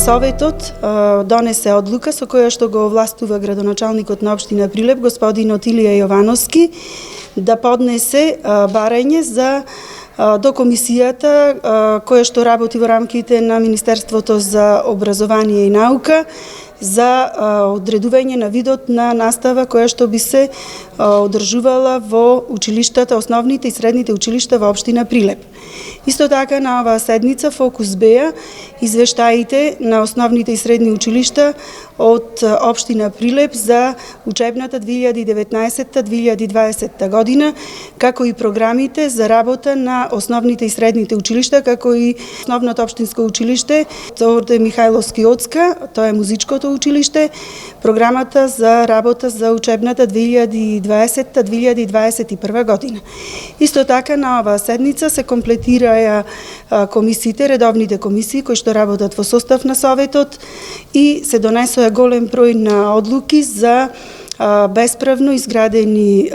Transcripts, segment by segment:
Советот донесе одлука со која што го овластува градоначалникот на општина Прилеп, господин Отилија Јовановски, да поднесе барање до комисијата која што работи во рамките на Министерството за образование и наука за одредување на видот на настава која што би се одржувала во училиштата, основните и средните училишта во општина Прилеп. Исто така на оваа седница фокус беа извештаите на основните и средни училишта од општина Прилеп за учебната 2019-2020 година, како и програмите за работа на основните и средните училишта, како и основното општинско училиште Теодор Михајловски Оцка, тоа е музичкото училиште, програмата за работа за учебната 2020-2021 година. Исто така на оваа седница се комплетираја комисиите, редовните комисии кои што работат во состав на Советот и се донесоа голем број на одлуки за бесправно изградени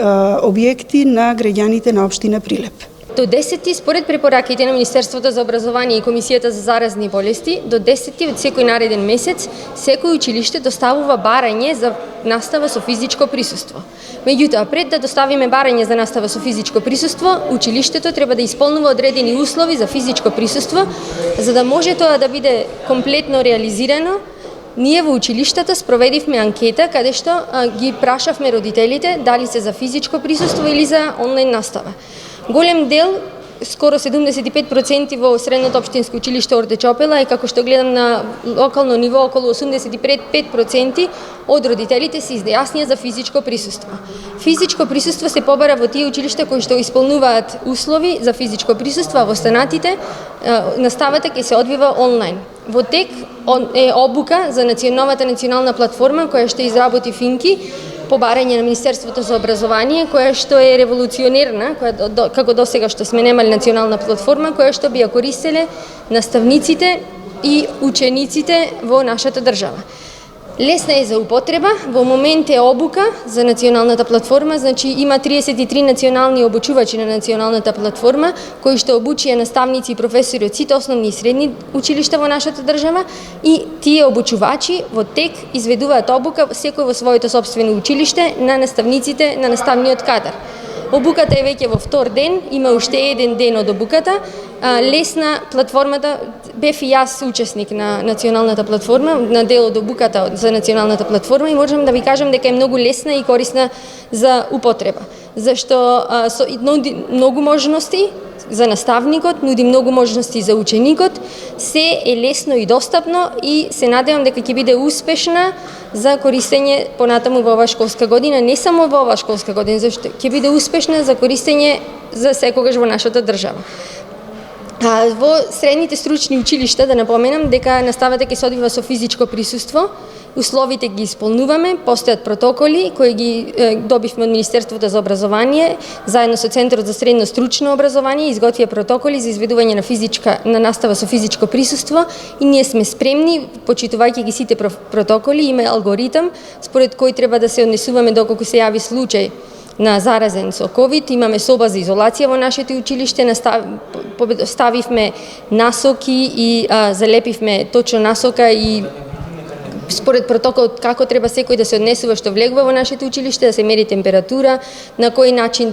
објекти на граѓаните на општина Прилеп. До 10 според препораките на Министерството за образование и Комисијата за заразни болести, до 10 од секој нареден месец, секој училиште доставува барање за настава со физичко присуство. Меѓутоа, пред да доставиме барање за настава со физичко присуство, училиштето треба да исполнува одредени услови за физичко присуство, за да може тоа да биде комплетно реализирано. Ние во училиштата спроведивме анкета каде што ги прашавме родителите дали се за физичко присуство или за онлайн настава. Голем дел, скоро 75% во средното општинско училиште Орде Чопела и како што гледам на локално ниво околу 85% од родителите се изјаснија за физичко присуство. Физичко присуство се побара во тие училишта кои што исполнуваат услови за физичко присуство, а во останатите наставата ќе се одвива онлайн. Во тек е обука за новата национална платформа која што изработи Финки по барање на Министерството за образование, која што е револуционерна, како досега што сме немали национална платформа, која што би ја користеле наставниците и учениците во нашата држава. Лесна е за употреба, во момент е обука за националната платформа, значи има 33 национални обучувачи на националната платформа, кои што обучија наставници и професори од сите основни и средни училишта во нашата држава и тие обучувачи во тек изведуваат обука секој во своето сопствено училиште на наставниците на наставниот кадар. Обуката е веќе во втор ден, има уште еден ден од обуката. Лесна платформата, бев и јас учесник на националната платформа, на дел од обуката за националната платформа и можам да ви кажам дека е многу лесна и корисна за употреба. Зашто нуди многу можности за наставникот, нуди многу можности за ученикот, се е лесно и достапно и се надевам дека ќе биде успешна за користење понатаму во оваа школска година, не само во оваа школска година, зашто ќе биде успешна за користење за секогаш во нашата држава. Во средните стручни училишта, да напоменам, дека наставата ќе се одвива со физичко присуство, условите ги исполнуваме, постојат протоколи кои ги добивме од Министерството за образование, заедно со Центарот за средно стручно образование, изготвија протоколи за изведување на настава со физичко присуство и ние сме спремни, почитувајќи ги сите протоколи, има алгоритам според кој треба да се однесуваме доколку се јави случај на заразен со COVID, имаме соба за изолација во нашето училиште, ставивме насоки и залепивме точно насока и според протокол како треба секој да се однесува што влегува во нашето училиште, да се мери температура, на кој начин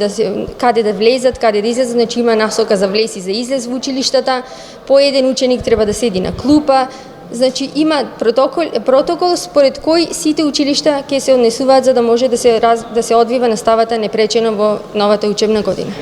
каде да влезат, каде да излезат, значи има насока за влез и за излез во училиштата, по еден ученик треба да седи на клупа, значи има протокол според кој сите училишта ќе се однесуваат за да може да се одвива наставата непречено во новата учебна година.